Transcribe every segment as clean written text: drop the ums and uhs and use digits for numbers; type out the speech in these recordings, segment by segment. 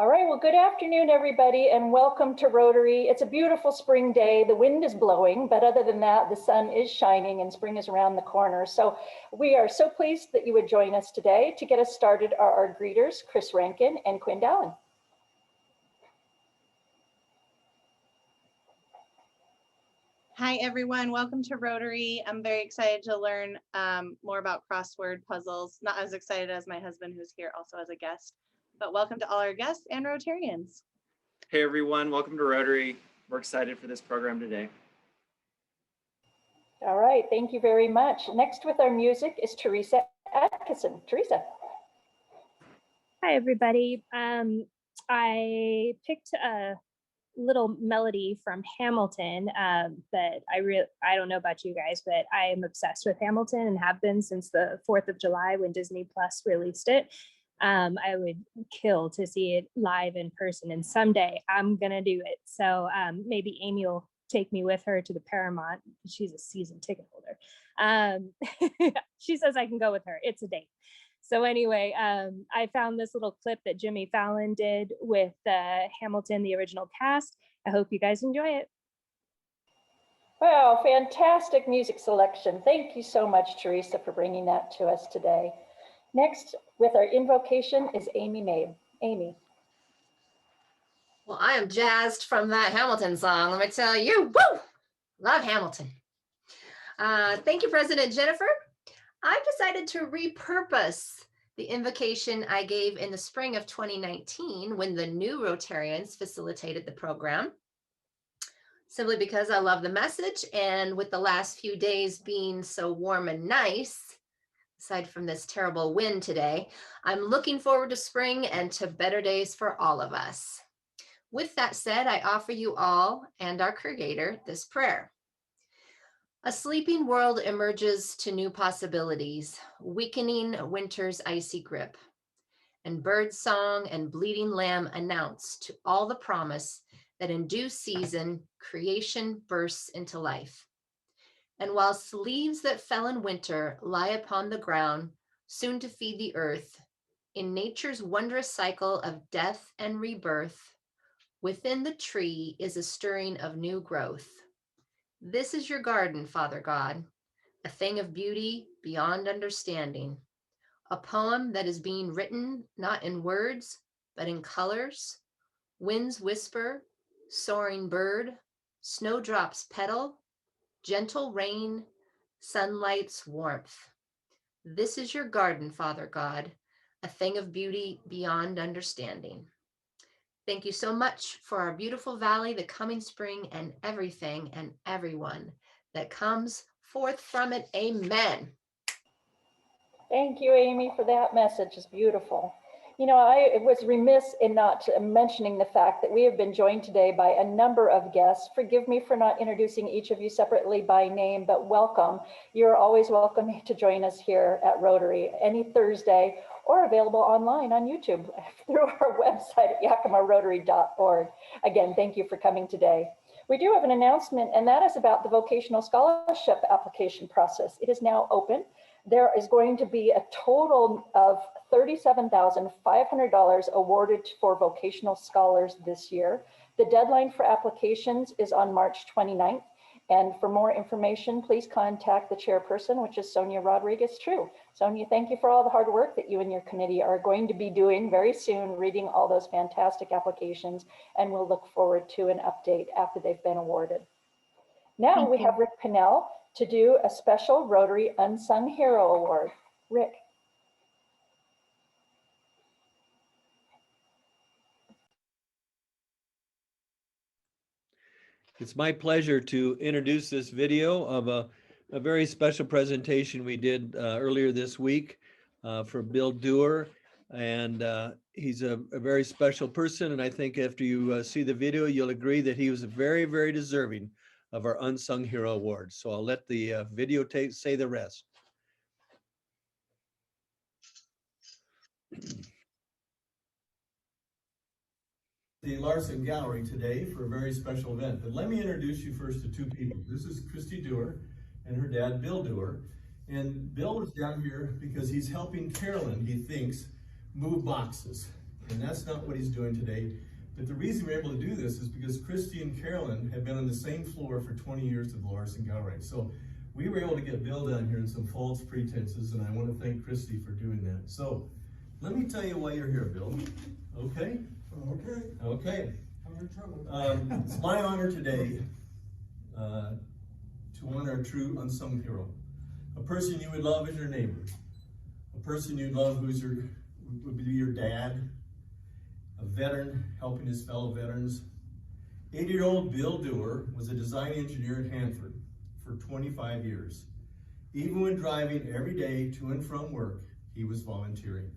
All right, well, good afternoon, everybody, and welcome to Rotary. It's a beautiful spring day. The wind is blowing, but other than that, the sun is shining and spring is around the corner. So we are so pleased that you would join us today. To get us started are our greeters, Chris Rankin and Quinn Dallin. Hi, everyone. Welcome to Rotary. I'm very excited to learn more about crossword puzzles. Not as excited as my husband, who's here also as a guest, but welcome to all our guests and Rotarians. Hey, everyone. Welcome to Rotary. We're excited for this program today. All right. Thank you very much. Next with our music is Teresa Atkinson. Teresa. Hi, everybody. I picked a little melody from Hamilton that I don't know about you guys, but I am obsessed with Hamilton and have been since the 4th of July when Disney Plus released it. I would kill to see it live in person, and someday I'm gonna do it. So maybe Amy will take me with her to the Paramount. She's a season ticket holder. She says I can go with her. It's a date. So anyway, I found this little clip that Jimmy Fallon did with Hamilton, the original cast. I hope you guys enjoy it. Wow, fantastic music selection. Thank you so much, Teresa, for bringing that to us today. Next, with our invocation is Amy Mabe. Amy. Well, I am jazzed from that Hamilton song. Let me tell you, woo! Love Hamilton. Thank you, President Jennifer. I've decided to repurpose the invocation I gave in the spring of 2019 when the new Rotarians facilitated the program, simply because I love the message, and with the last few days being so warm and nice, aside from this terrible wind today, I'm looking forward to spring and to better days for all of us. With that said, I offer you all and our Creator this prayer. A sleeping world emerges to new possibilities, weakening winter's icy grip. And bird song and bleating lamb announce to all the promise that in due season, creation bursts into life. And whilst leaves that fell in winter lie upon the ground, soon to feed the earth, in nature's wondrous cycle of death and rebirth, within the tree is a stirring of new growth. This is your garden, Father God, a thing of beauty beyond understanding, a poem that is being written not in words, but in colors, wind's whisper, soaring bird, snowdrop's petal, gentle rain, sunlight's warmth. This is your garden, Father God, a thing of beauty beyond understanding. Thank you so much for our beautiful valley, the coming spring, and everything and everyone that comes forth from it. Amen. Thank you, Amy, for that message. It's beautiful. You know, I was remiss in not mentioning the fact that we have been joined today by a number of guests. Forgive me for not introducing each of you separately by name, but welcome. You're always welcome to join us here at Rotary any Thursday, or available online on YouTube through our website at yakimarotary.org. Again, thank you for coming today. We do have an announcement, and that is about the vocational scholarship application process. It is now open. There is going to be a total of $37,500 awarded for vocational scholars this year. The deadline for applications is on March 29th. And for more information, please contact the chairperson, which is Sonia Rodriguez-True. Sonia, thank you for all the hard work that you and your committee are going to be doing very soon, reading all those fantastic applications, and we'll look forward to an update after they've been awarded. Now we have Rick Pinnell to do a special Rotary Unsung Hero Award. Rick. It's my pleasure to introduce this video of a very special presentation we did earlier this week for Bill Dewar. And he's a very special person. And I think after you see the video, you'll agree that he was very, very deserving of our Unsung Hero Award. So I'll let the videotape say the rest. The Larson Gallery today for a very special event. But let me introduce you first to two people. This is Christy Dewar and her dad, Bill Dewar. And Bill is down here because he's helping Carolyn, he thinks, move boxes. and that's not what he's doing today. But the reason we're able to do this is because Christy and Carolyn have been on the same floor for 20 years of the Larson Gallery. So we were able to get Bill down here in some false pretenses, and I want to thank Christy for doing that. So let me tell you why you're here, Bill. Okay? Okay, Okay. I'm in trouble. It's my honor today to honor a true unsung hero. A person you would love as your neighbor. A person you'd love would be your dad. A veteran helping his fellow veterans. 80-year-old Bill Dewar was a design engineer at Hanford for 25 years. Even when driving every day to and from work, he was volunteering.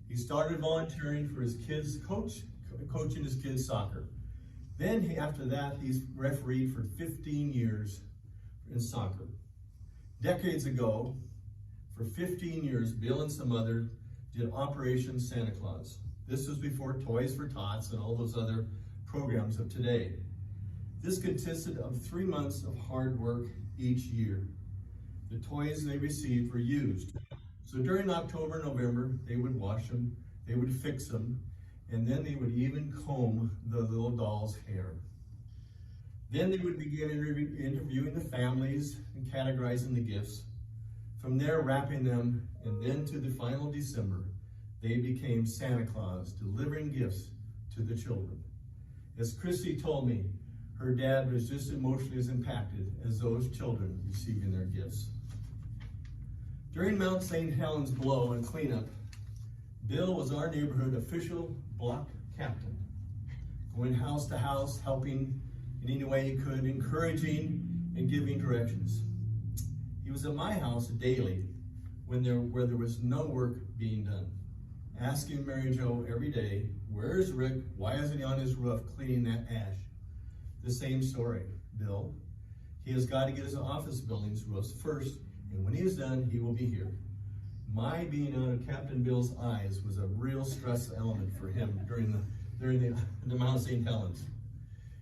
He started volunteering for his kids' coaching his kids' soccer. Then after that, he's refereed for 15 years in soccer. Decades ago, for 15 years, Bill and some others did Operation Santa Claus. This was before Toys for Tots and all those other programs of today. This consisted of 3 months of hard work each year. The toys they received were used. So during October, November, they would wash them, they would fix them, and then they would even comb the little doll's hair. Then they would begin interviewing the families and categorizing the gifts. From there, wrapping them, and then to the final December, they became Santa Claus, delivering gifts to the children. As Christy told me, her dad was just emotionally as impacted as those children receiving their gifts. During Mount St. Helens blow and cleanup, Bill was our neighborhood official block captain, going house to house, helping in any way he could, encouraging and giving directions. He was at my house daily where there was no work being done, asking Mary Jo every day, "Where's Rick? Why isn't he on his roof cleaning that ash?" The same story, Bill. He has got to get his office buildings roofs first, and when he is done, he will be here. My being out of Captain Bill's eyes was a real stress element for him during the Mount St. Helens.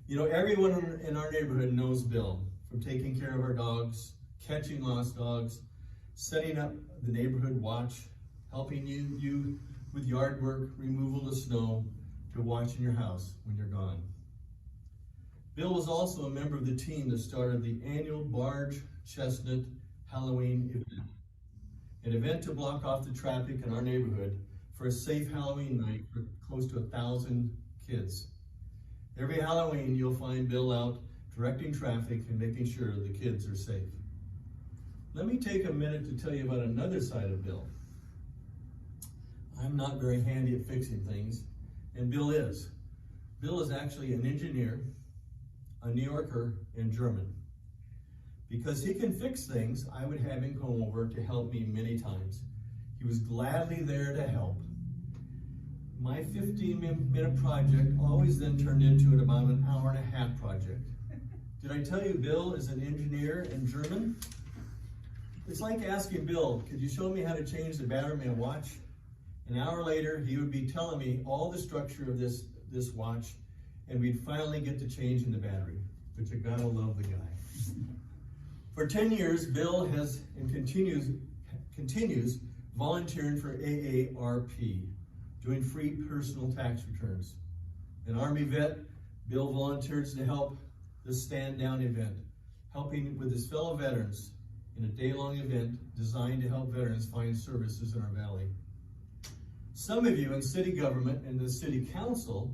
You know, everyone in our neighborhood knows Bill, from taking care of our dogs, catching lost dogs, setting up the neighborhood watch, helping you with yard work, removal of snow, to watching your house when you're gone. Bill was also a member of the team that started the annual Barge Chestnut Halloween event, an event to block off the traffic in our neighborhood for a safe Halloween night for close to 1,000 kids. Every Halloween, you'll find Bill out directing traffic and making sure the kids are safe. Let me take a minute to tell you about another side of Bill. I'm not very handy at fixing things, and Bill is. Bill is actually an engineer, a New Yorker, and German. Because he can fix things, I would have him come over to help me many times. He was gladly there to help. My 15-minute project always then turned into about an hour-and-a-half project. Did I tell you Bill is an engineer and German? It's like asking Bill, could you show me how to change the battery in my watch? An hour later, he would be telling me all the structure of this watch, and we'd finally get to changing the battery. But you gotta love the guy. For 10 years, Bill has and continues volunteering for AARP, doing free personal tax returns. An Army vet, Bill volunteers to help the Stand Down event, helping with his fellow veterans in a day-long event designed to help veterans find services in our valley. Some of you in city government and the city council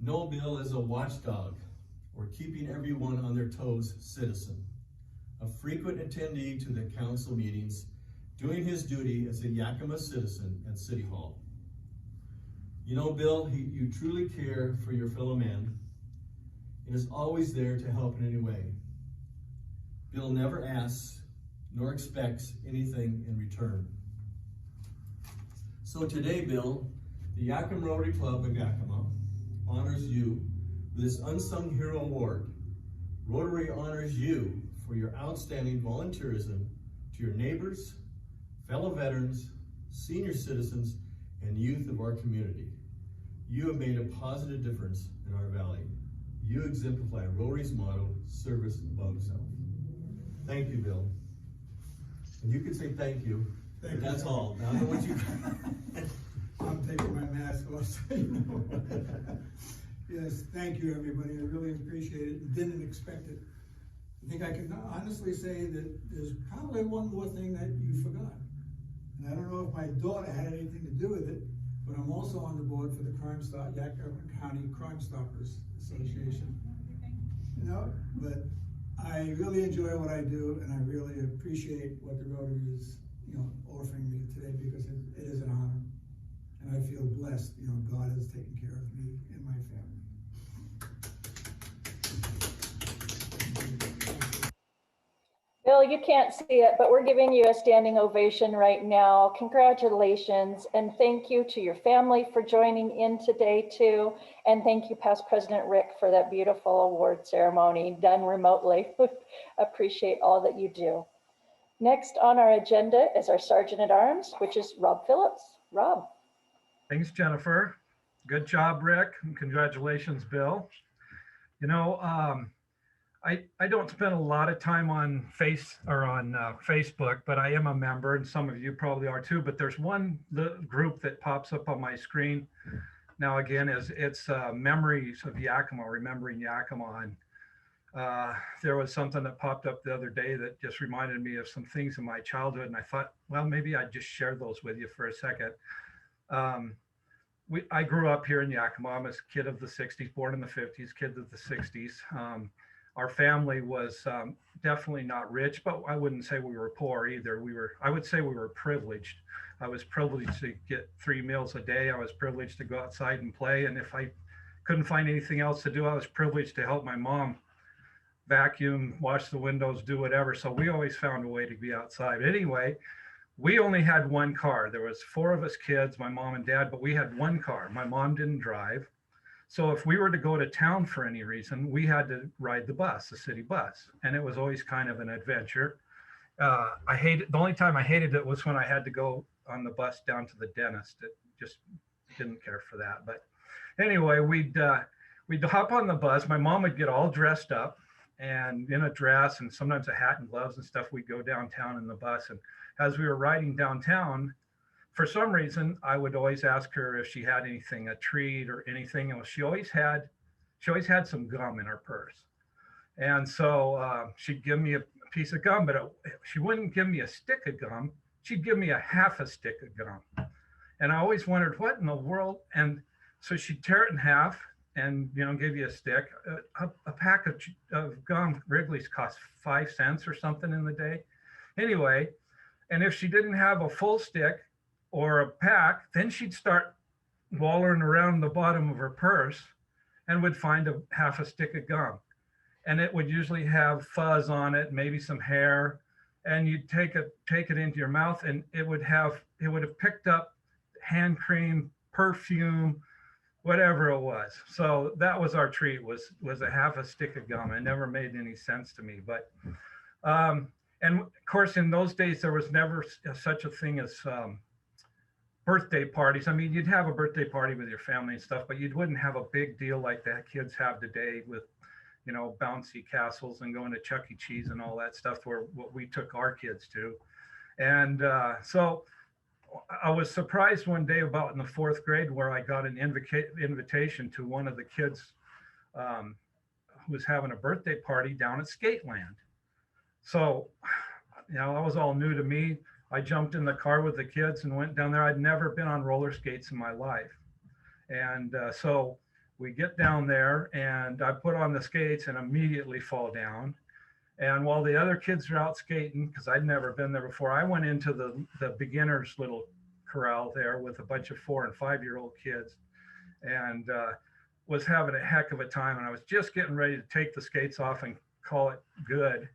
know Bill as a watchdog, or keeping everyone on their toes citizen, a frequent attendee to the council meetings, doing his duty as a Yakima citizen at City Hall. You know, Bill, you truly care for your fellow man and is always there to help in any way. Bill never asks nor expects anything in return. So today, Bill, the Yakima Rotary Club of Yakima honors you with this Unsung Hero Award. Rotary honors you for your outstanding volunteerism to your neighbors, fellow veterans, senior citizens, and youth of our community. You have made a positive difference in our valley. You exemplify Rotary's motto, service above self. Thank you, Bill. And you can say thank you, but that's all. Now I want you. I'm taking my mask off. So you know. Yes, thank you, everybody. I really appreciate it. Didn't expect it. I think I can honestly say that there's probably one more thing that you forgot. And I don't know if my daughter had anything to do with it, but I'm also on the board for the Yakima County Crime Stoppers Association. You know, but I really enjoy what I do, and I really appreciate what the Rotary is, you know, offering me today, because it is an honor. And I feel blessed, you know, God has taken care of me and my family. Bill, you can't see it, but we're giving you a standing ovation right now. Congratulations, and thank you to your family for joining in today too. And thank you, Past President Rick, for that beautiful award ceremony done remotely. Appreciate all that you do. Next on our agenda is our Sergeant at Arms, which is Rob Phillips. Rob. Thanks, Jennifer. Good job, Rick, and congratulations, Bill. You know, I don't spend a lot of time on Facebook, but I am a member, and some of you probably are too. But there's one group that pops up on my screen now again. It's Memories of Yakima, Remembering Yakima. And there was something that popped up the other day that just reminded me of some things in my childhood, and I thought, well, maybe I'd just share those with you for a second. I grew up here in Yakima. I'm a kid of the 60s, born in the 50s, kid of the 60s. Our family was definitely not rich, but I wouldn't say we were poor either. I would say we were privileged. I was privileged to get 3 meals a day. I was privileged to go outside and play. And if I couldn't find anything else to do, I was privileged to help my mom vacuum, wash the windows, do whatever. So we always found a way to be outside. Anyway, we only had one car. There was 4 of us kids, my mom and dad, but we had one car. My mom didn't drive. So if we were to go to town for any reason, we had to ride the bus, the city bus. And it was always kind of an adventure. The only time I hated it was when I had to go on the bus down to the dentist. It just didn't care for that. But anyway, we'd hop on the bus. My mom would get all dressed up and in a dress and sometimes a hat and gloves and stuff. We'd go downtown in the bus. And as we were riding downtown, for some reason, I would always ask her if she had anything, a treat or anything. And she always had some gum in her purse. And so she'd give me a piece of gum, but she wouldn't give me a stick of gum. She'd give me a half a stick of gum. And I always wondered, what in the world? And so she'd tear it in half and, you know, give you a stick. A pack of gum, Wrigley's, cost 5 cents or something in the day. Anyway, and if she didn't have a full stick or a pack, then she'd start wallowing around the bottom of her purse and would find a half a stick of gum. And it would usually have fuzz on it, maybe some hair, and you'd take it into your mouth, and it would have picked up hand cream, perfume, whatever it was. So that was our treat, was a half a stick of gum. It never made any sense to me, but and of course in those days there was never such a thing as birthday parties. I mean, you'd have a birthday party with your family and stuff, but you wouldn't have a big deal like that kids have today with, you know, bouncy castles and going to Chuck E. Cheese and all that stuff, where what we took our kids to. And so I was surprised one day about in the 4th grade where I got an invitation to one of the kids who was having a birthday party down at Skateland. So, you know, that was all new to me. I jumped in the car with the kids and went down there. I'd never been on roller skates in my life. And so we get down there and I put on the skates and immediately fall down. And while the other kids are out skating, because I'd never been there before, I went into the beginner's little corral there with a bunch of 4- and 5-year-old kids and was having a heck of a time. And I was just getting ready to take the skates off and call it good.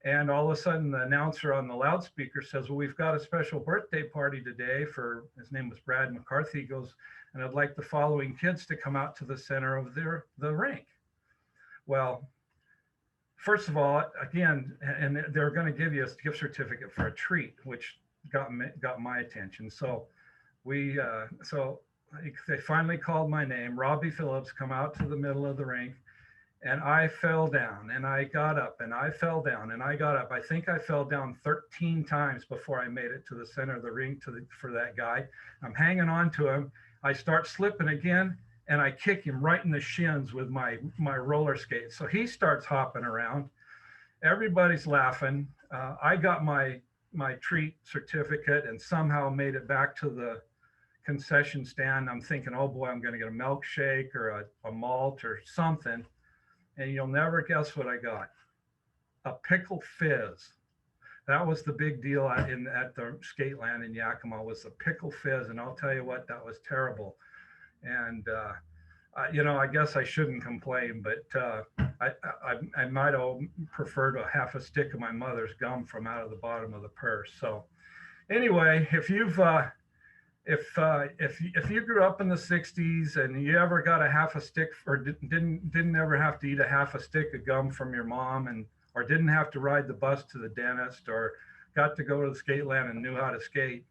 And all of a sudden the announcer on the loudspeaker says, well, we've got a special birthday party today for, his name was Brad McCarthy. He goes, and I'd like the following kids to come out to the center of the rink. Well, first of all, again, and they're going to give you a gift certificate for a treat, which got my attention. So they finally called my name, Robbie Phillips, come out to the middle of the rink. and I fell down and I got up and I fell down and I got up. I think I fell down 13 times before I made it to the center of the ring for that guy. I'm hanging on to him. I start slipping again and I kick him right in the shins with my roller skates. So he starts hopping around. Everybody's laughing. I got my treat certificate and somehow made it back to the concession stand. I'm thinking, oh boy, I'm going to get a milkshake or a malt or something. And you'll never guess what I got. A pickle fizz. That was the big deal at the skate land in Yakima, was the pickle fizz. And I'll tell you what, that was terrible. And, you know, I guess I shouldn't complain, but I might have preferred a half a stick of my mother's gum from out of the bottom of the purse. So anyway, if you grew up in the 60s and you ever got a half a stick or didn't ever have to eat a half a stick of gum from your mom, or didn't have to ride the bus to the dentist, or got to go to the skate land and knew how to skate,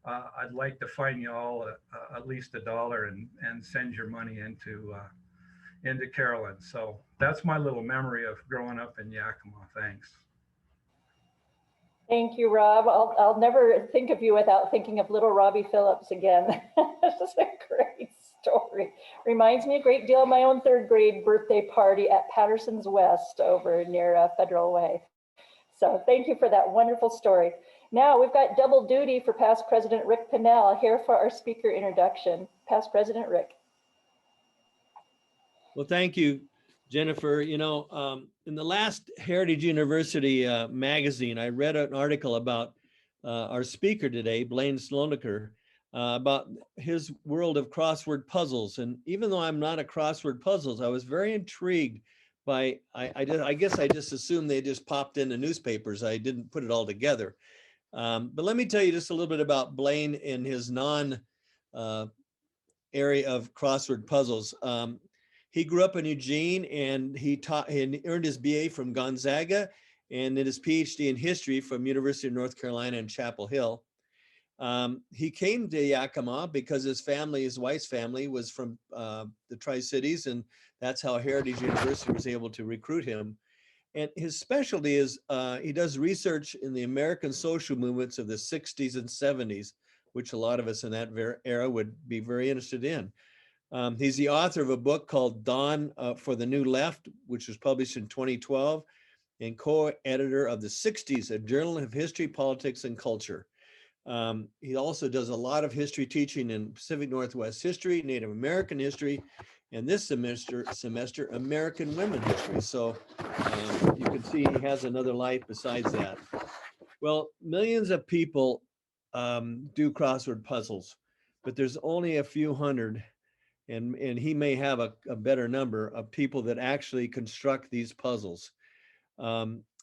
I'd like to find you all at least $1 and send your money into Carolyn. So that's my little memory of growing up in Yakima. Thanks. Thank you, Rob. I'll never think of you without thinking of little Robbie Phillips again. This is a great story. Reminds me a great deal of my own 3rd grade birthday party at Patterson's West over near Federal Way. So thank you for that wonderful story. Now we've got double duty for past President Rick Pinnell here for our speaker introduction. Past President Rick. Well, thank you, Jennifer. You know, in the last Heritage University magazine, I read an article about our speaker today, Blaine Slonecker, about his world of crossword puzzles. And even though I'm not a crossword puzzles, I was very intrigued by, I guess I just assumed they just popped in the newspapers. I didn't put it all together. But let me tell you just a little bit about Blaine in his area of crossword puzzles. He grew up in Eugene, and he taught and earned his BA from Gonzaga and did his PhD in history from University of North Carolina in Chapel Hill. He came to Yakima because his wife's family was from the Tri-Cities, and that's how Heritage University was able to recruit him. And his specialty is he does research in the American social movements of the 60s and 70s, which a lot of us in that era would be very interested in. He's the author of a book called Dawn for the New Left, which was published in 2012, and co-editor of the 60s, a Journal of History, Politics, and Culture. He also does a lot of history teaching in Pacific Northwest history, Native American history, and this semester American women history. So you can see he has another life besides that. Well, millions of people do crossword puzzles, but there's only a few hundred, and he may have a better number of people that actually construct these puzzles.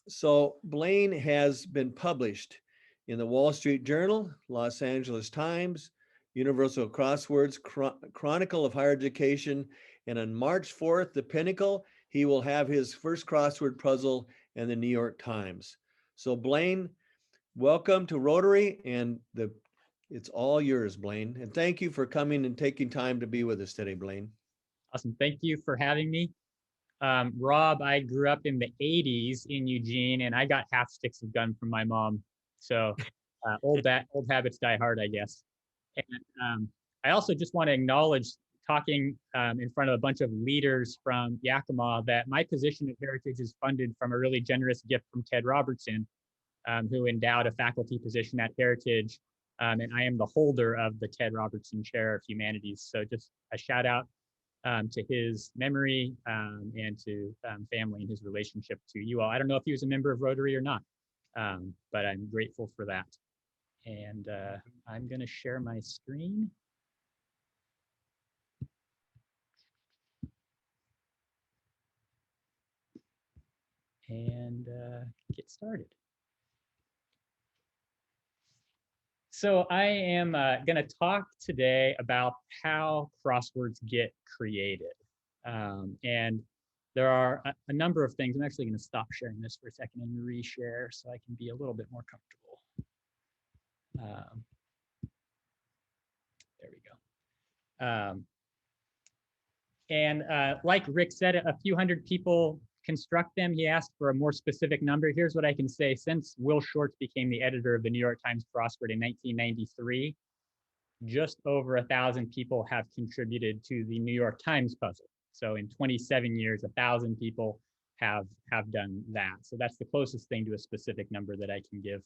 So Blaine has been published in the Wall Street Journal, Los Angeles Times, Universal Crosswords, Chronicle of Higher Education, and on March 4th, the Pinnacle, he will have his first crossword puzzle in the New York Times. So Blaine, welcome to Rotary, and it's all yours, Blaine. And thank you for coming and taking time to be with us today, Blaine. Awesome, thank you for having me. Rob, I grew up in the 80s in Eugene, and I got half sticks of gun from my mom. So old habits die hard, I guess. And I also just want to acknowledge, talking in front of a bunch of leaders from Yakima, that my position at Heritage is funded from a really generous gift from Ted Robertson, who endowed a faculty position at Heritage. And I am the holder of the Ted Robertson Chair of Humanities. So just a shout out to his memory and to family and his relationship to you all. I don't know if he was a member of Rotary or not, but I'm grateful for that. And I'm going to share my screen. And get started. So I am going to talk today about how crosswords get created. And there are a number of things. I'm actually going to stop sharing this for a second and reshare so I can be a little bit more comfortable. There we go. And like Rick said, a few hundred people construct them. He asked for a more specific number. Here's what I can say. Since Will Shortz became the editor of the New York Times Crossword in 1993, just over 1,000 people have contributed to the New York Times puzzle. So in 27 years, 1,000 people have done that. So that's the closest thing to a specific number that I can give.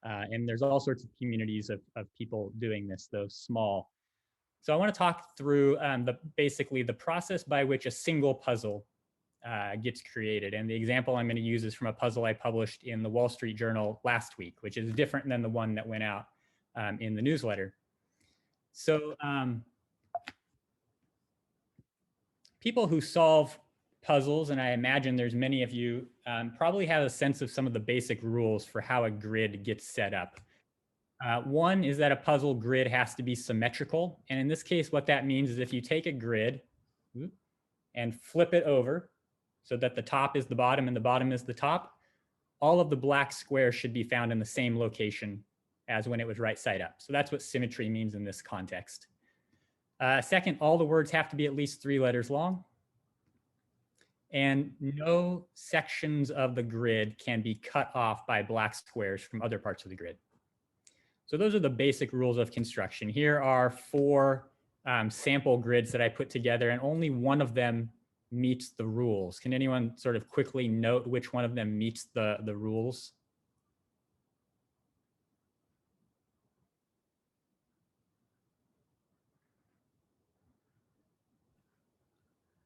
And there's all sorts of communities of people doing this, though small. So I want to talk through basically the process by which a single puzzle gets created. And the example I'm going to use is from a puzzle I published in the Wall Street Journal last week, which is different than the one that went out in the newsletter. So people who solve puzzles, and I imagine there's many of you, probably have a sense of some of the basic rules for how a grid gets set up. One is that a puzzle grid has to be symmetrical. And in this case, what that means is if you take a grid and flip it over so that the top is the bottom and the bottom is the top, all of the black squares should be found in the same location as when it was right side up. So that's what symmetry means in this context. Second, all the words have to be at least 3 letters long. And no sections of the grid can be cut off by black squares from other parts of the grid. So those are the basic rules of construction. Here are 4 sample grids that I put together, and only one of them meets the rules. Can anyone sort of quickly note which one of them meets the rules?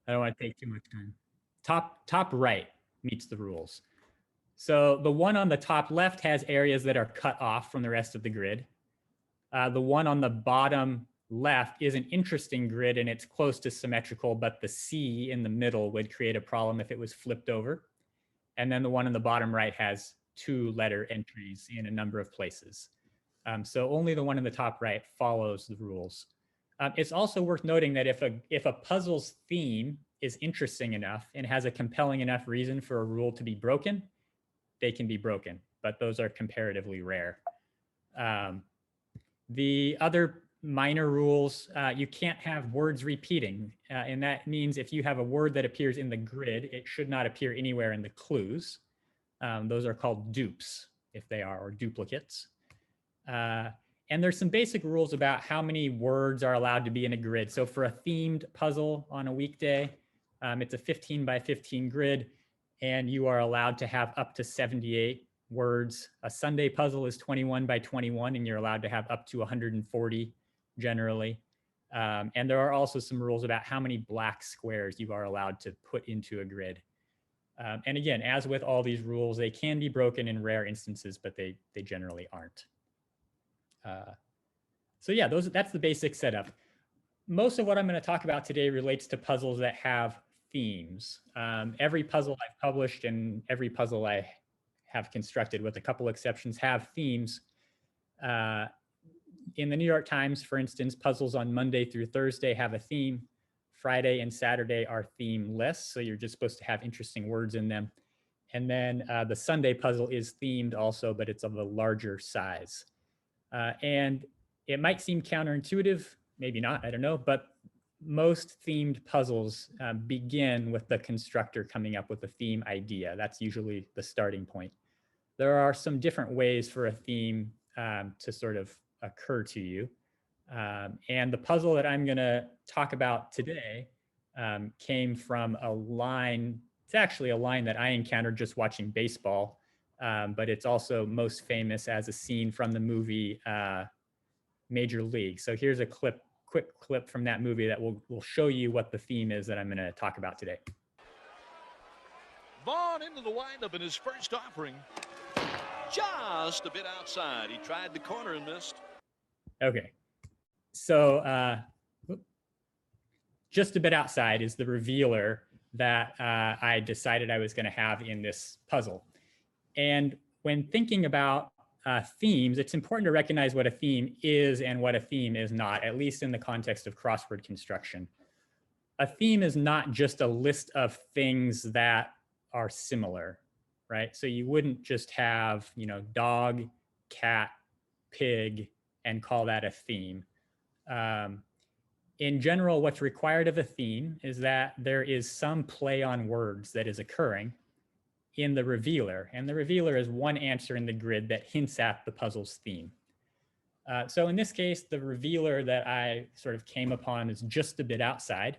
I don't want to take too much time. Top right meets the rules. So the one on the top left has areas that are cut off from the rest of the grid. The one on the bottom left is an interesting grid and it's close to symmetrical, but the C in the middle would create a problem if it was flipped over. And then the one on the bottom right has 2 letter entries in a number of places. So only the one in the top right follows the rules. It's also worth noting that if a puzzle's theme is interesting enough and has a compelling enough reason for a rule to be broken, they can be broken, but those are comparatively rare. The other minor rules, you can't have words repeating. And that means if you have a word that appears in the grid, it should not appear anywhere in the clues. Those are called dupes, if they are, or duplicates. And there's some basic rules about how many words are allowed to be in a grid. So for a themed puzzle on a weekday, it's a 15 by 15 grid, and you are allowed to have up to 78 words. A Sunday puzzle is 21 by 21, and you're allowed to have up to 140 generally. And there are also some rules about how many black squares you are allowed to put into a grid. And again, as with all these rules, they can be broken in rare instances, but they generally aren't. So yeah, that's the basic setup. Most of what I'm going to talk about today relates to puzzles that have themes. Every puzzle I've published and every puzzle I have constructed, with a couple exceptions, have themes. In the New York Times, for instance, puzzles on Monday through Thursday have a theme. Friday and Saturday are themeless, so you're just supposed to have interesting words in them. And then the Sunday puzzle is themed also, but it's of a larger size. And it might seem counterintuitive, maybe not, I don't know, but most themed puzzles begin with the constructor coming up with a theme idea. That's usually the starting point. There are some different ways for a theme to sort of occur to you. And the puzzle that I'm going to talk about today came from a line. It's actually a line that I encountered just watching baseball, but it's also most famous as a scene from the movie Major League. So here's a quick clip from that movie that will show you what the theme is that I'm going to talk about today. Vaughn into the windup in his first offering. Just a bit outside. He tried the corner and missed. Okay. So just a bit outside is the revealer that I decided I was going to have in this puzzle. And when thinking about themes, it's important to recognize what a theme is and what a theme is not, at least in the context of crossword construction. A theme is not just a list of things that are similar, right? So you wouldn't just have, dog, cat, pig, and call that a theme. in general, what's required of a theme is that there is some play on words that is occurring in the revealer. And the revealer is one answer in the grid that hints at the puzzle's theme. So in this case, the revealer that I sort of came upon is just a bit outside.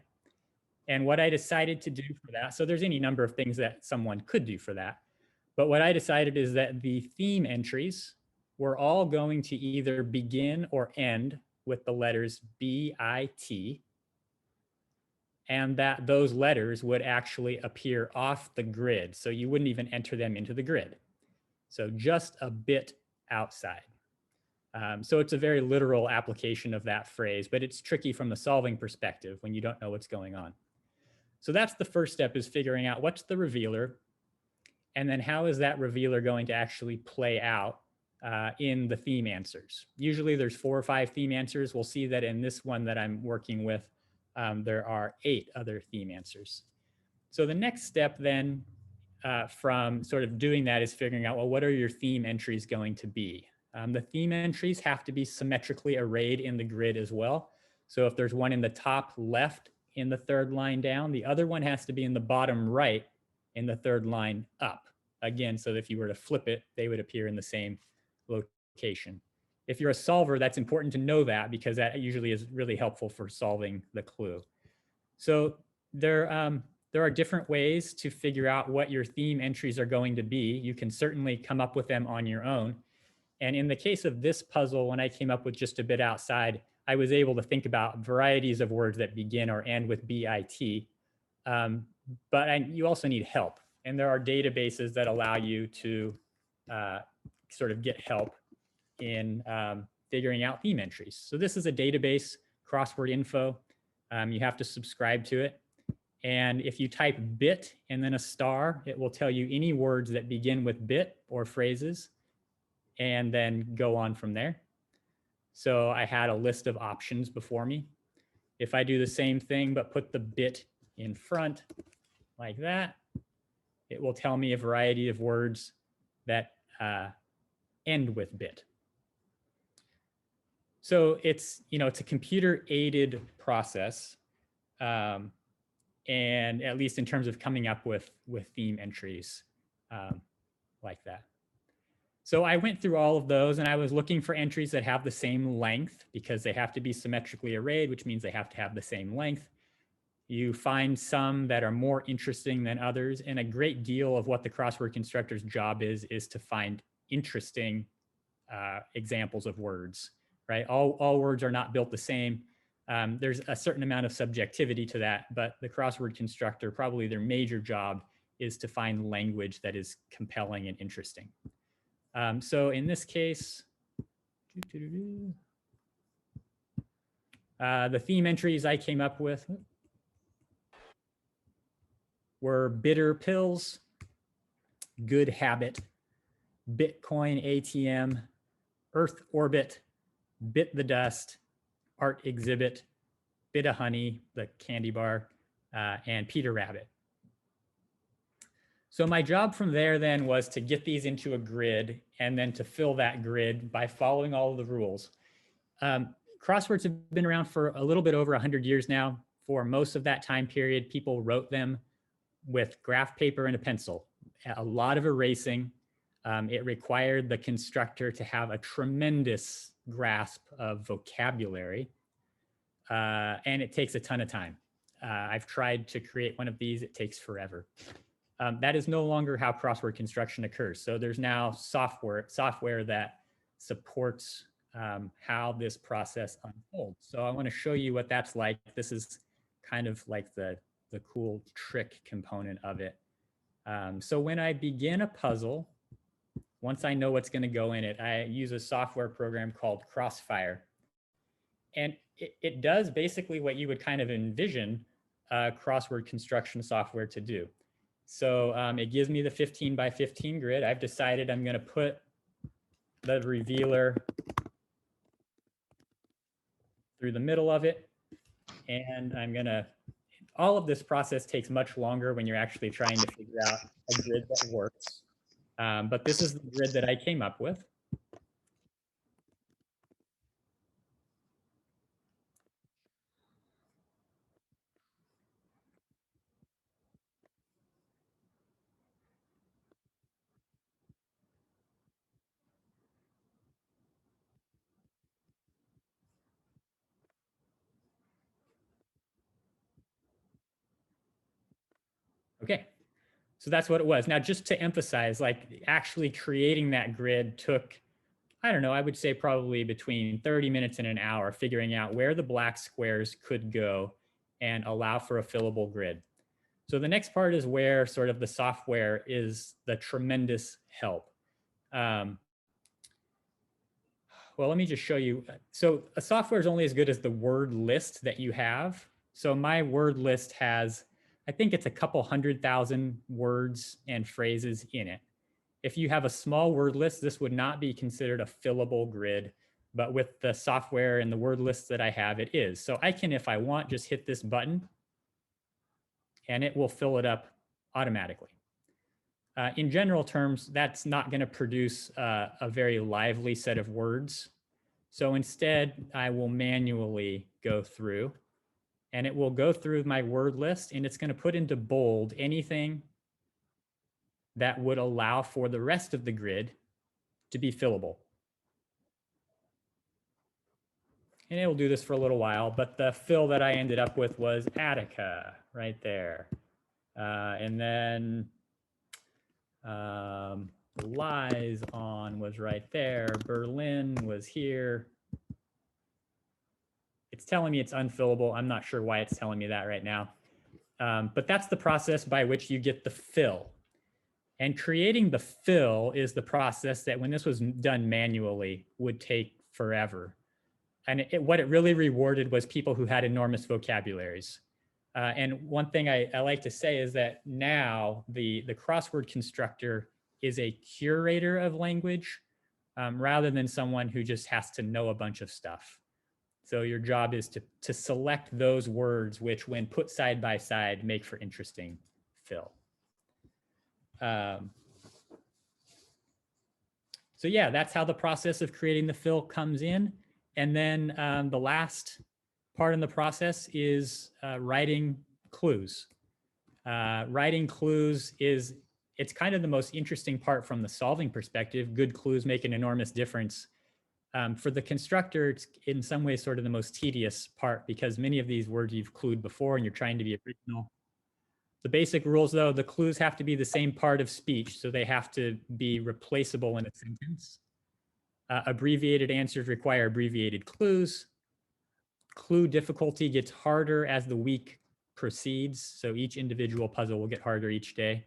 And what I decided to do for that, so there's any number of things that someone could do for that. But what I decided is that the theme entries were all going to either begin or end with the letters B-I-T, and that those letters would actually appear off the grid. So you wouldn't even enter them into the grid. So just a bit outside. So it's a very literal application of that phrase, but it's tricky from the solving perspective when you don't know what's going on. So that's the first step, is figuring out what's the revealer, and then how is that revealer going to actually play out in the theme answers. Usually there's 4 or 5 theme answers. We'll see that in this one that I'm working with, there are 8 other theme answers. So the next step then from sort of doing that is figuring out, well, what are your theme entries going to be? The theme entries have to be symmetrically arrayed in the grid as well. So if there's one in the top left in the 3rd line down, the other one has to be in the bottom right in the 3rd line up. Again, so if you were to flip it, they would appear in the same location. If you're a solver, that's important to know that, because that usually is really helpful for solving the clue. So there are different ways to figure out what your theme entries are going to be. You can certainly come up with them on your own. And in the case of this puzzle, when I came up with just a bit outside, I was able to think about varieties of words that begin or end with B-I-T. But you also need help. And there are databases that allow you to sort of get help in figuring out theme entries. So this is a database, Crossword Info. You have to subscribe to it. And if you type bit and then a star, it will tell you any words that begin with bit or phrases, and then go on from there. So I had a list of options before me. If I do the same thing, but put the bit in front like that, it will tell me a variety of words that end with bit. So it's a computer aided process. And at least in terms of coming up with theme entries like that. So I went through all of those, and I was looking for entries that have the same length, because they have to be symmetrically arrayed, which means they have to have the same length. You find some that are more interesting than others, and a great deal of what the crossword constructor's job is to find interesting examples of words, right? All words are not built the same. There's a certain amount of subjectivity to that, but the crossword constructor, probably their major job is to find language that is compelling and interesting. So in this case, the theme entries I came up with were bitter pills, good habit, Bitcoin ATM, Earth orbit, bit the dust, art exhibit, bit of honey, the candy bar, and Peter Rabbit. So my job from there then was to get these into a grid, and then to fill that grid by following all of the rules. Crosswords have been around for a little bit over 100 years now. For most of that time period, people wrote them with graph paper and a pencil. A lot of erasing. It required the constructor to have a tremendous grasp of vocabulary, and it takes a ton of time. I've tried to create one of these. It takes forever. That is no longer how crossword construction occurs. So there's now software that supports how this process unfolds. So I want to show you what that's like. This is kind of like the cool trick component of it. So when I begin a puzzle, once I know what's going to go in it, I use a software program called Crossfire. And it does basically what you would kind of envision crossword construction software to do. So it gives me the 15 by 15 grid. I've decided I'm going to put the revealer through the middle of it. And all of this process takes much longer when you're actually trying to figure out a grid that works. But this is the grid that I came up with. Okay, so that's what it was. Now, just to emphasize, like actually creating that grid took, I don't know, I would say probably between 30 minutes and an hour, figuring out where the black squares could go and allow for a fillable grid. So the next part is where sort of the software is the tremendous help. Well, let me just show you. So a software is only as good as the word list that you have. So my word list has, I think it's a couple 100,000 words and phrases in it. If you have a small word list, this would not be considered a fillable grid, but with the software and the word lists that I have, it is. So I can, if I want, just hit this button and it will fill it up automatically. In general terms, that's not going to produce a very lively set of words. So instead, I will manually go through and it will go through my word list and it's going to put into bold anything that would allow for the rest of the grid to be fillable. And it will do this for a little while, but the fill that I ended up with was Attica right there. And then Lies on was right there. Berlin was here. It's telling me it's unfillable. I'm not sure why it's telling me that right now. But that's the process by which you get the fill. And creating the fill is the process that when this was done manually would take forever. And what it really rewarded was people who had enormous vocabularies. And one thing I like to say is that now the crossword constructor is a curator of language rather than someone who just has to know a bunch of stuff. So your job is to select those words which, when put side by side, make for interesting fill. So yeah, that's how the process of creating the fill comes in. And then the last part in the process is writing clues. Writing clues it's kind of the most interesting part from the solving perspective. Good clues make an enormous difference. For the constructor, it's in some ways sort of the most tedious part because many of these words you've clued before and you're trying to be original. The basic rules, though, the clues have to be the same part of speech, so they have to be replaceable in a sentence. Abbreviated answers require abbreviated clues. Clue difficulty gets harder as the week proceeds, so each individual puzzle will get harder each day.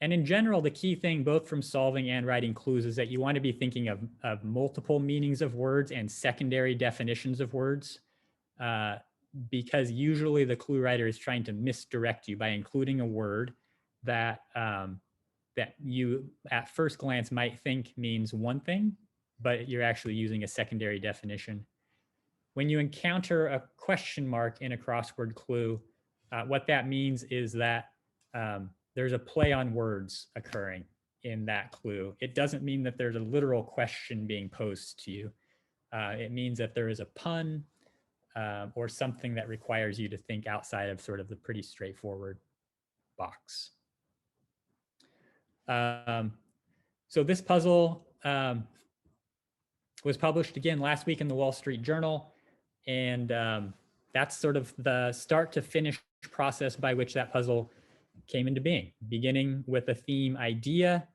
And in general, the key thing, both from solving and writing clues, is that you want to be thinking of multiple meanings of words and secondary definitions of words, because usually the clue writer is trying to misdirect you by including a word that that you at first glance might think means one thing, but you're actually using a secondary definition. When you encounter a question mark in a crossword clue, what that means is that there's a play on words occurring in that clue. It doesn't mean that there's a literal question being posed to you. It means that there is a pun or something that requires you to think outside of sort of the pretty straightforward box. So this puzzle was published again last week in the Wall Street Journal. And that's sort of the start to finish process by which that puzzle came into being, beginning with a theme idea,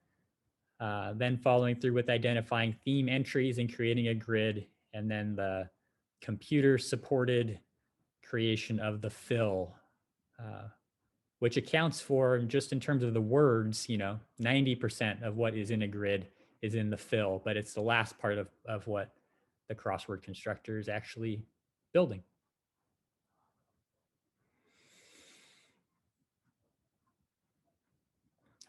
then following through with identifying theme entries and creating a grid, and then the computer-supported creation of the fill, which accounts for, just in terms of the words, 90% of what is in a grid is in the fill, but it's the last part of what the crossword constructor is actually building.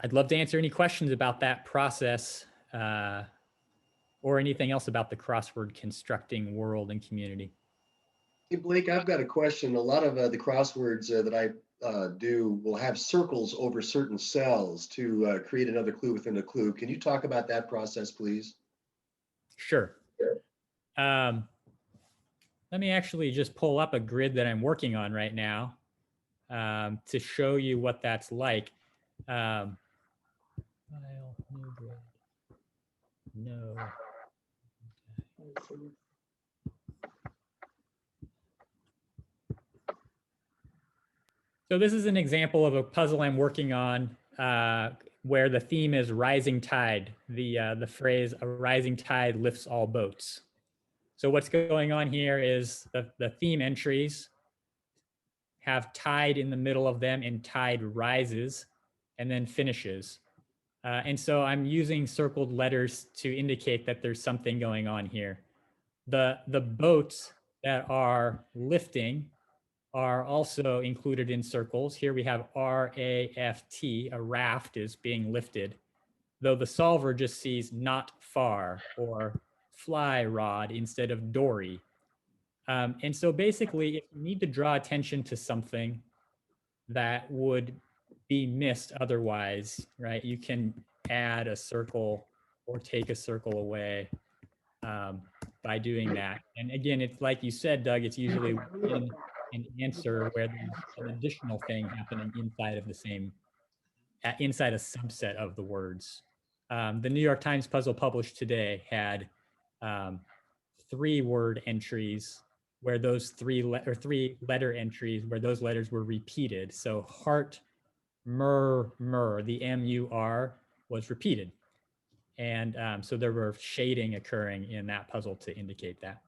I'd love to answer any questions about that process or anything else about the crossword constructing world and community. Hey, Blake, I've got a question. A lot of the crosswords that I do will have circles over certain cells to create another clue within a clue. Can you talk about that process, please? Sure. Let me actually just pull up a grid that I'm working on right now to show you what that's like. File, new grid. No. So this is an example of a puzzle I'm working on where the theme is rising tide. The phrase "a rising tide lifts all boats." So what's going on here is the theme entries have tide in the middle of them, and tide rises and then finishes. And so I'm using circled letters to indicate that there's something going on here. The boats that are lifting are also included in circles. Here we have R-A-F-T, a raft is being lifted, though the solver just sees not far or fly rod instead of dory. And so basically, if you need to draw attention to something that would be missed otherwise, right, you can add a circle or take a circle away by doing that. And again, it's like you said, Doug, it's usually within an answer where there's an additional thing happening inside of the same, inside a subset of the words. The New York Times puzzle published today had 3 word entries where those 3 letter entries where those letters were repeated. So heart, mur, the M-U-R was repeated. And so there were shading occurring in that puzzle to indicate that.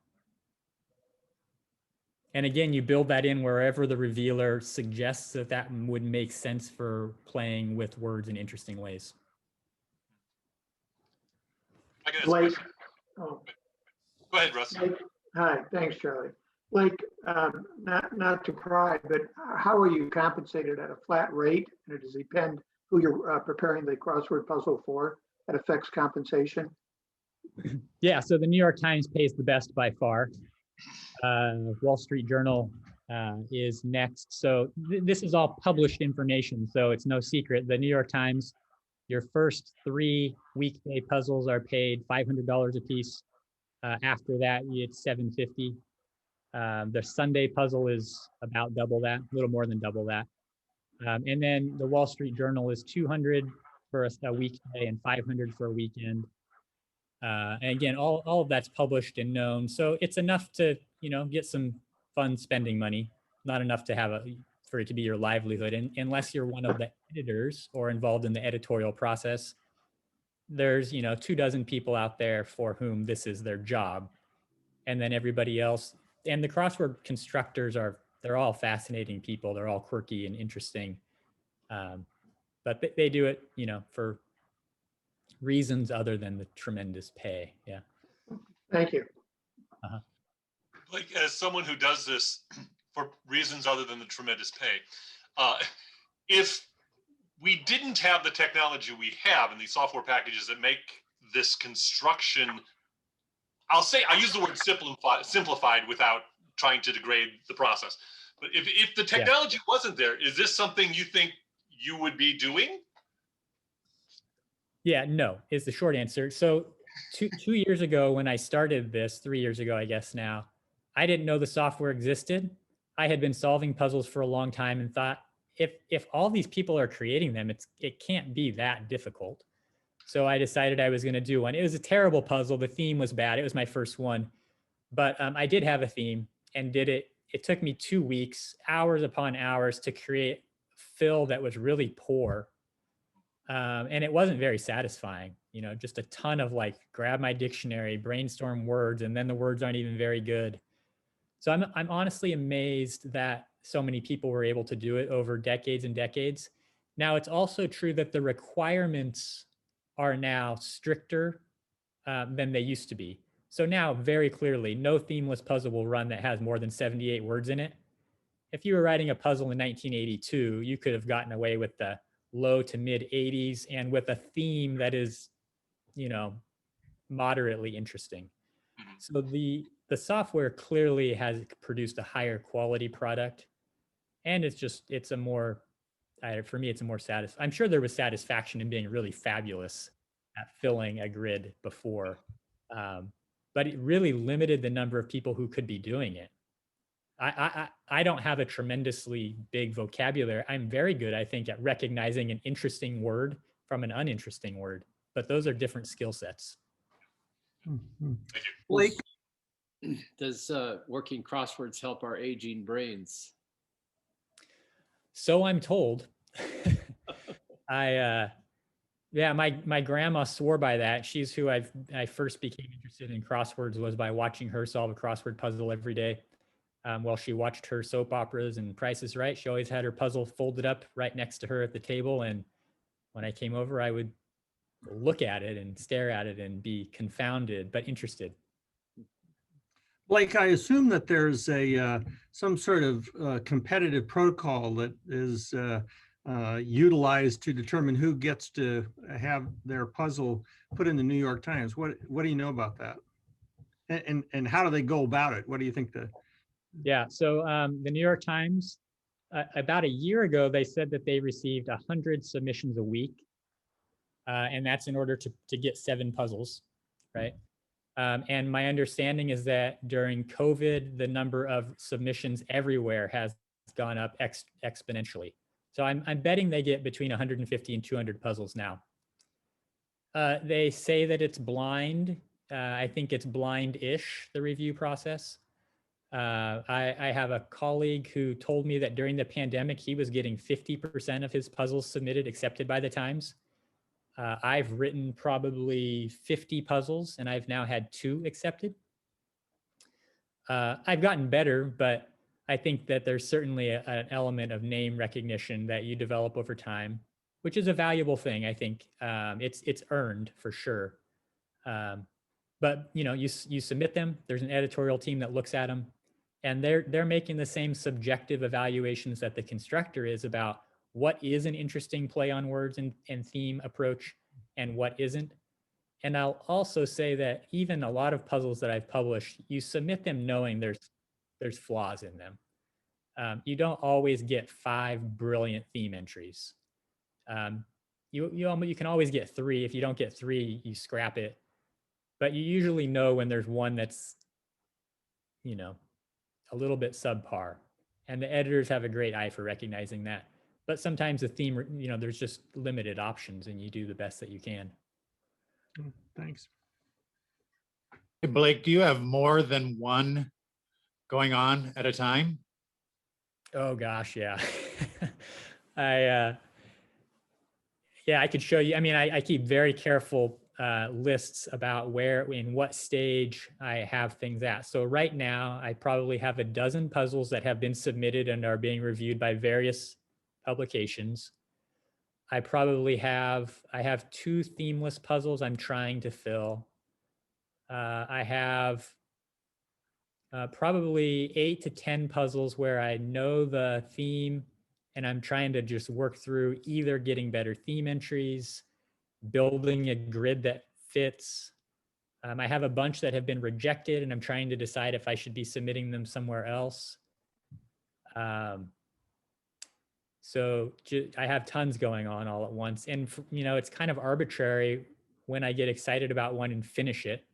And again, you build that in wherever the revealer suggests that that would make sense for playing with words in interesting ways. Blake, oh, Go ahead, Russ. Blake, hi, thanks, Charlie. Blake, not to pry, but how are you compensated at a flat rate? And does it depend who you're preparing the crossword puzzle for that affects compensation? Yeah, so the New York Times pays the best by far. Wall Street Journal is next. So this is all published information, so it's no secret. The New York Times, your first 3 weekday puzzles are paid $500 a piece. After that, it's $750. The Sunday puzzle is about double that, a little more than double that. And then the Wall Street Journal is $200 for a weekday and $500 for a weekend. And again, all of that's published and known. So it's enough to, get some fun spending money, not enough to for it to be your livelihood. And unless you're one of the editors or involved in the editorial process, there's, 24 people out there for whom this is their job. And then everybody else, and the crossword constructors they're all fascinating people. They're all quirky and interesting. But they do it, for reasons other than the tremendous pay. Yeah. Thank you. Uh-huh. Like, as someone who does this for reasons other than the tremendous pay, if we didn't have the technology we have and these software packages that make this construction, I use the word simplified without trying to degrade the process. But if the technology wasn't there, is this something you think you would be doing? Yeah, no, is the short answer. So 2 years ago when I started this, 3 years ago, I guess now, I didn't know the software existed. I had been solving puzzles for a long time and thought, if all these people are creating them, it can't be that difficult. So I decided I was going to do one. It was a terrible puzzle. The theme was bad. It was my first one, but I did have a theme and did it. It took me 2 weeks, hours upon hours to create fill that was really poor. And it wasn't very satisfying, just a ton of grab my dictionary, brainstorm words, and then the words aren't even very good. So I'm honestly amazed that so many people were able to do it over decades and decades. Now, it's also true that the requirements are now stricter than they used to be. So now, very clearly, no themeless puzzle will run that has more than 78 words in it. If you were writing a puzzle in 1982, you could have gotten away with the low to mid 80s and with a theme that is, moderately interesting. So the software clearly has produced a higher quality product, and it's a more, for me, it's a more I'm sure there was satisfaction in being really fabulous at filling a grid before, but it really limited the number of people who could be doing it. I don't have a tremendously big vocabulary. I'm very good, I think, at recognizing an interesting word from an uninteresting word, but those are different skill sets. Blake, does working crosswords help our aging brains? So I'm told. Yeah, my grandma swore by that. She's who I first became interested in crosswords was by watching her solve a crossword puzzle every day. While she watched her soap operas and Price is Right, she always had her puzzle folded up right next to her at the table. And when I came over, I would look at it and stare at it and be confounded, but interested. Blake, I assume that there's a some sort of competitive protocol that is utilized to determine who gets to have their puzzle put in the New York Times. What do you know about that? And how do they go about it? What do you think the? Yeah, so the New York Times, about a year ago, they said that they received 100 submissions a week. And that's in order to get 7 puzzles, right? And my understanding is that during COVID, the number of submissions everywhere has gone up exponentially. So I'm betting they get between 150 and 200 puzzles now. They say that it's blind. I think it's blind-ish, the review process. I have a colleague who told me that during the pandemic, he was getting 50% of his puzzles submitted, accepted by the Times. I've written probably 50 puzzles and I've now had 2 accepted. I've gotten better, but I think that there's certainly an element of name recognition that you develop over time, which is a valuable thing. I think it's earned for sure. But you know, you submit them. There's an editorial team that looks at them, and they're making the same subjective evaluations that the constructor is about what is an interesting play on words and theme approach and what isn't. And I'll also say that even a lot of puzzles that I've published, you submit them knowing there's flaws in them. You don't always get 5 brilliant theme entries. You can always get 3. If you don't get 3, you scrap it. But you usually know when there's one that's, you know, a little bit subpar. And the editors have a great eye for recognizing that. But sometimes the theme, you know, there's just limited options and you do the best that you can. Thanks. Hey, Blake, do you have more than one going on at a time? Oh gosh, yeah. Yeah, I could show you. I mean, I keep very careful lists about where, in what stage I have things at. So right now, I probably have a dozen puzzles that have been submitted and are being reviewed by various publications. I have 2 themeless puzzles I'm trying to fill. I have probably 8 to 10 puzzles where I know the theme and I'm trying to just work through either getting better theme entries, building a grid that fits. I have a bunch that have been rejected and I'm trying to decide if I should be submitting them somewhere else. So I have tons going on all at once. And, you know, it's kind of arbitrary when I get excited about one and finish it.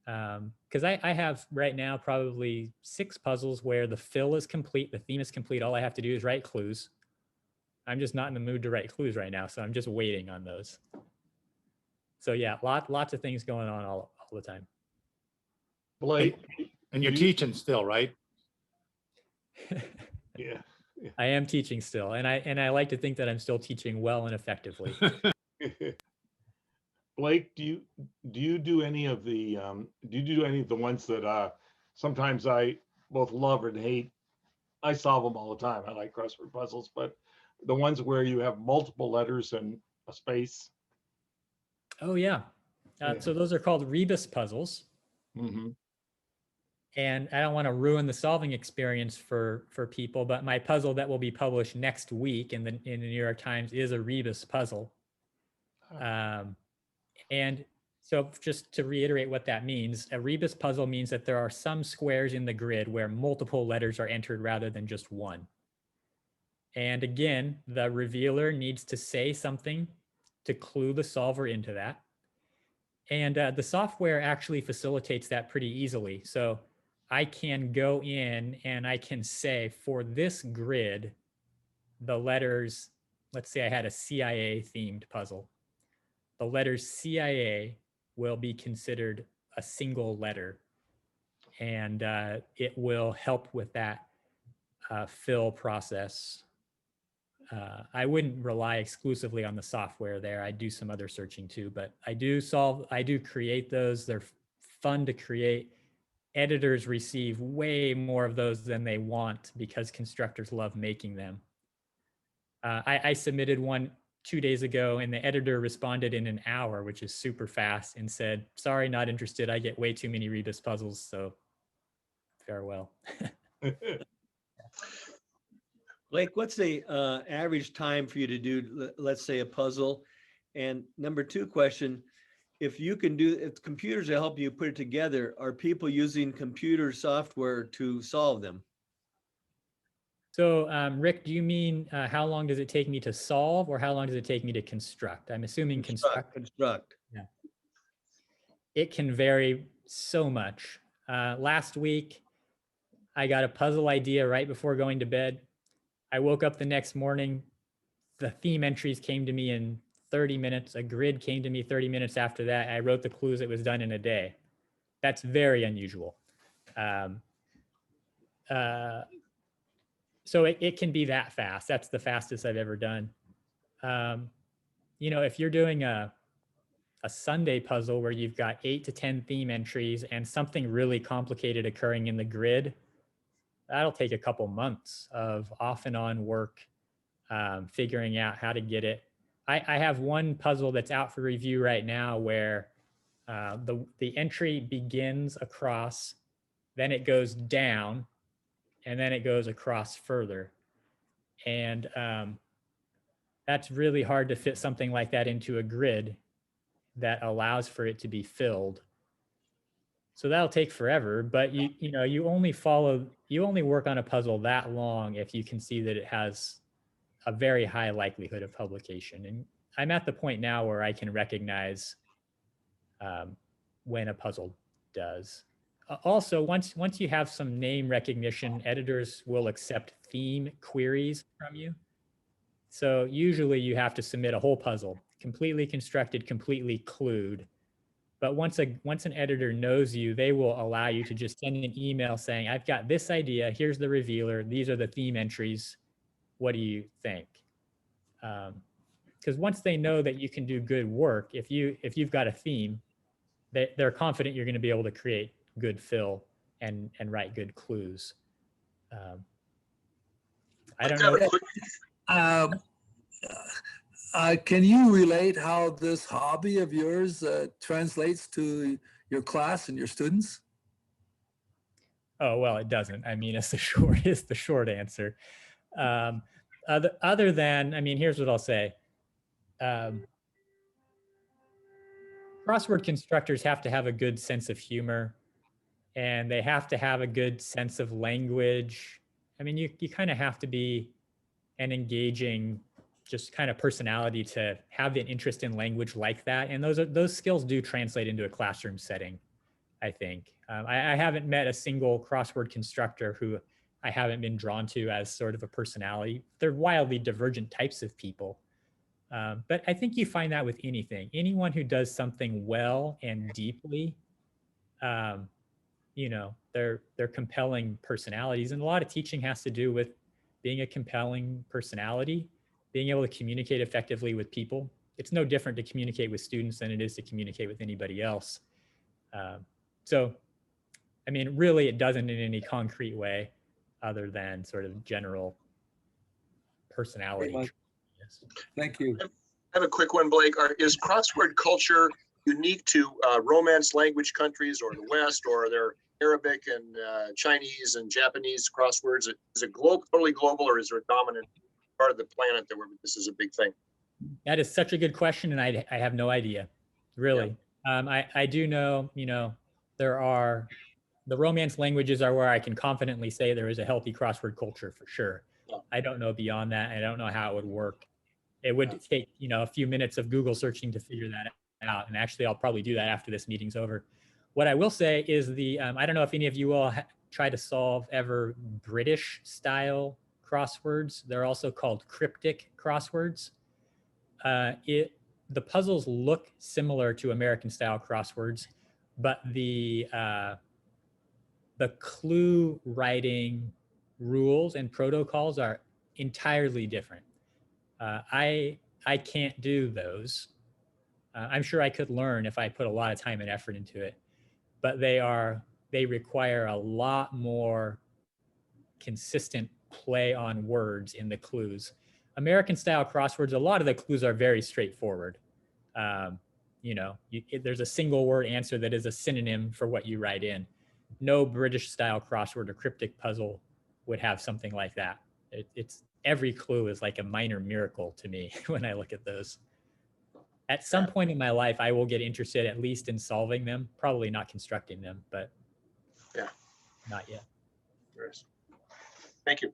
Because I have right now probably 6 puzzles where the fill is complete, the theme is complete. All I have to do is write clues. I'm just not in the mood to write clues right now, so I'm just waiting on those. So yeah, lots of things going on all the time. Blake, and you're teaching still, right? Yeah. I am teaching still, and I like to think that I'm still teaching well and effectively. Blake, do you do any of the ones that sometimes I both love and hate? I solve them all the time. I like crossword puzzles, but the ones where you have multiple letters and a space. Oh yeah. So those are called rebus puzzles. Mm-hmm. And I don't want to ruin the solving experience for people, but my puzzle that will be published next week in the New York Times is a rebus puzzle. And so just to reiterate what that means, a rebus puzzle means that there are some squares in the grid where multiple letters are entered rather than just one. And again, the revealer needs to say something to clue the solver into that. And the software actually facilitates that pretty easily. So I can go in and I can say for this grid, the letters, let's say I had a CIA themed puzzle. The letters CIA will be considered a single letter. And it will help with that fill process. I wouldn't rely exclusively on the software there. I do some other searching too, but I do create those. They're fun to create. Editors receive way more of those than they want because constructors love making them. I submitted one 2 days ago and the editor responded in an hour, which is super fast, and said, sorry, not interested. I get way too many rebus puzzles, so farewell. Blake, what's the average time for you to do, let's say, a puzzle? And number two question, if computers will help you put it together, are people using computer software to solve them? So Rick, do you mean how long does it take me to solve, or how long does it take me to construct? I'm assuming construct. Yeah. It can vary so much. Last week, I got a puzzle idea right before going to bed. I woke up the next morning, the theme entries came to me in 30 minutes. A grid came to me 30 minutes after that. I wrote the clues. It was done in a day. That's very unusual. So it can be that fast. That's the fastest I've ever done. You know, if you're doing a Sunday puzzle where you've got 8 to 10 theme entries and something really complicated occurring in the grid, that'll take a couple months of off and on work, figuring out how to get it. I have one puzzle that's out for review right now where the entry begins across, then it goes down, and then it goes across further. And that's really hard to fit something like that into a grid that allows for it to be filled. So that'll take forever, but you only work on a puzzle that long if you can see that it has a very high likelihood of publication. And I'm at the point now where I can recognize when a puzzle does. Also, once you have some name recognition, editors will accept theme queries from you. So usually you have to submit a whole puzzle, completely constructed, completely clued. But once an editor knows you, they will allow you to just send an email saying, I've got this idea, here's the revealer, these are the theme entries, what do you think? Because once they know that you can do good work, if you've got a theme, they're confident you're going to be able to create good fill and write good clues. I don't know. Can you relate how this hobby of yours translates to your class and your students? Oh, well, it doesn't. I mean, it's the short answer. Other than, I mean, here's what I'll say. Crossword constructors have to have a good sense of humor, and they have to have a good sense of language. I mean, you kind of have to be an engaging, just kind of personality to have an interest in language like that. And those skills do translate into a classroom setting, I think. I haven't met a single crossword constructor who I haven't been drawn to as sort of a personality. They're wildly divergent types of people. But I think you find that with anything. Anyone who does something well and deeply, you know, they're compelling personalities. And a lot of teaching has to do with being a compelling personality, being able to communicate effectively with people. It's no different to communicate with students than it is to communicate with anybody else. So, I mean, really, it doesn't in any concrete way other than sort of general personality. Thank you. I have a quick one, Blake. Is crossword culture unique to Romance language countries or the West, or are there Arabic and Chinese and Japanese crosswords? Is it totally global, or is there a dominant part of the planet that where this is a big thing? That is such a good question, and I have no idea, really. Yeah. I do know, you know, the Romance languages are where I can confidently say there is a healthy crossword culture for sure. Yeah. I don't know beyond that. I don't know how it would work. It would take, you know, a few minutes of Google searching to figure that out. And actually, I'll probably do that after this meeting's over. What I will say is I don't know if any of you all try to solve ever British style crosswords. They're also called cryptic crosswords. The puzzles look similar to American style crosswords, but the clue writing rules and protocols are entirely different. I can't do those. I'm sure I could learn if I put a lot of time and effort into it, but they require a lot more consistent play on words in the clues. American style crosswords, a lot of the clues are very straightforward. You know, there's a single word answer that is a synonym for what you write in. No British style crossword or cryptic puzzle would have something like that. It's every clue is like a minor miracle to me when I look at those. At some point in my life, I will get interested at least in solving them, probably not constructing them, but yeah, not yet. Yes. Thank you.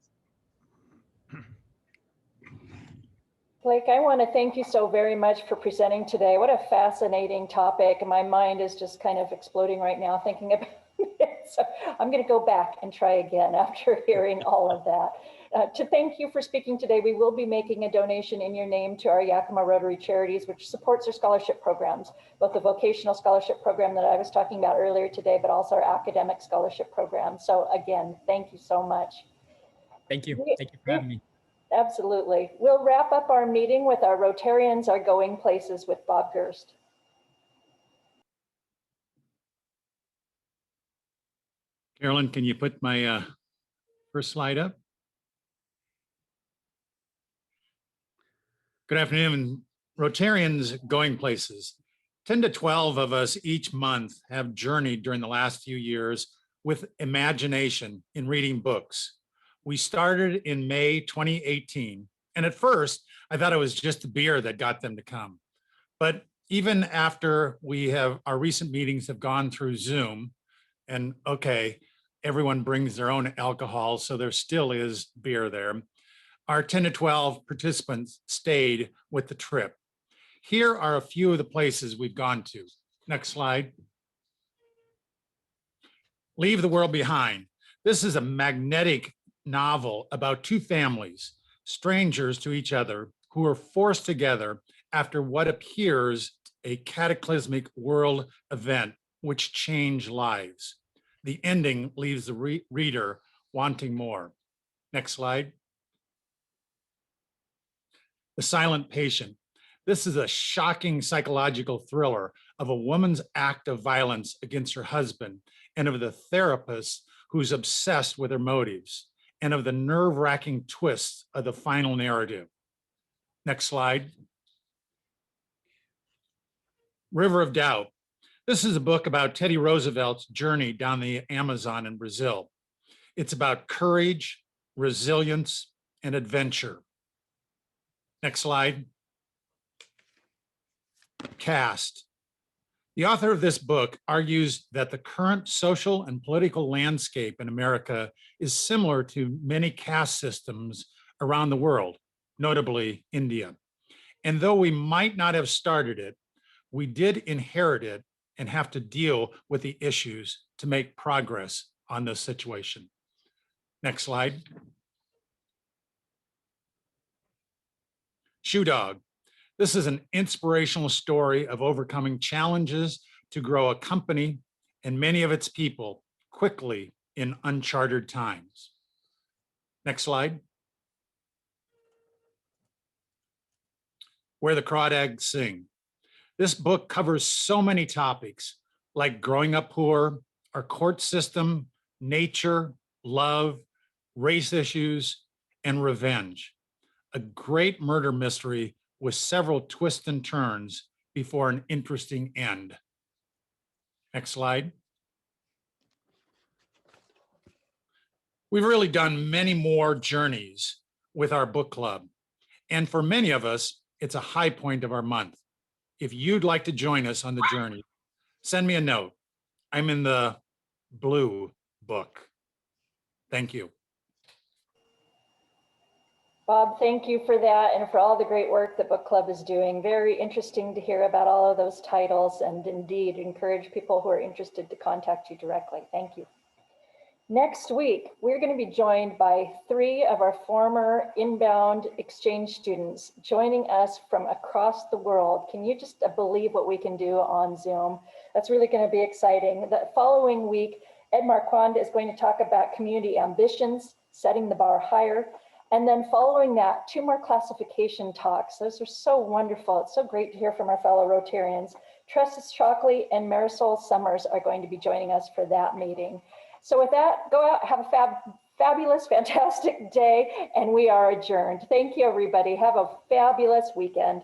Blake, I want to thank you so very much for presenting today. What a fascinating topic. My mind is just kind of exploding right now thinking about it. So I'm going to go back and try again after hearing all of that. To thank you for speaking today, we will be making a donation in your name to our Yakima Rotary Charities, which supports our scholarship programs, both the vocational scholarship program that I was talking about earlier today, but also our academic scholarship program. So again, thank you so much. Thank you. Thank you for having me. Absolutely. We'll wrap up our meeting with our Rotarians Are Going Places with Bob Gerst. Carolyn, can you put my first slide up? Good afternoon, Rotarians Going Places. 10 to 12 of us each month have journeyed during the last few years with imagination in reading books. We started in May 2018, and at first I thought it was just the beer that got them to come. But even after our recent meetings have gone through Zoom, and okay, everyone brings their own alcohol, so there still is beer there. Our 10 to 12 participants stayed with the trip. Here are a few of the places we've gone to. Next slide. Leave the World Behind. This is a magnetic novel about two families, strangers to each other, who are forced together after what appears a cataclysmic world event which changed lives. The ending leaves the reader wanting more. Next slide. The Silent Patient. This is a shocking psychological thriller of a woman's act of violence against her husband and of the therapist who's obsessed with her motives and of the nerve-wracking twists of the final narrative. Next slide. River of Doubt. This is a book about Teddy Roosevelt's journey down the Amazon in Brazil. It's about courage, resilience, and adventure. Next slide. Caste. The author of this book argues that the current social and political landscape in America is similar to many caste systems around the world, notably India. And though we might not have started it, we did inherit it and have to deal with the issues to make progress on this situation. Next slide. Shoe Dog. This is an inspirational story of overcoming challenges to grow a company and many of its people quickly in uncharted times. Next slide. Where the Crawdads Sing. This book covers so many topics like growing up poor, our court system, nature, love, race issues, and revenge. A great murder mystery with several twists and turns before an interesting end. Next slide. We've really done many more journeys with our book club. And for many of us, it's a high point of our month. If you'd like to join us on the journey, send me a note. I'm in the blue book. Thank you. Bob, thank you for that and for all the great work that Book Club is doing. Very interesting to hear about all of those titles, and indeed encourage people who are interested to contact you directly. Thank you. Next week, we're going to be joined by 3 of our former inbound exchange students joining us from across the world. Can you just believe what we can do on Zoom? That's really going to be exciting. The following week, Ed Marquand is going to talk about community ambitions, setting the bar higher. And then following that, 2 more classification talks. Those are so wonderful. It's so great to hear from our fellow Rotarians. Tresses Shockley and Marisol Summers are going to be joining us for that meeting. So with that, go out, have a fabulous, fantastic day, and we are adjourned. Thank you, everybody. Have a fabulous weekend.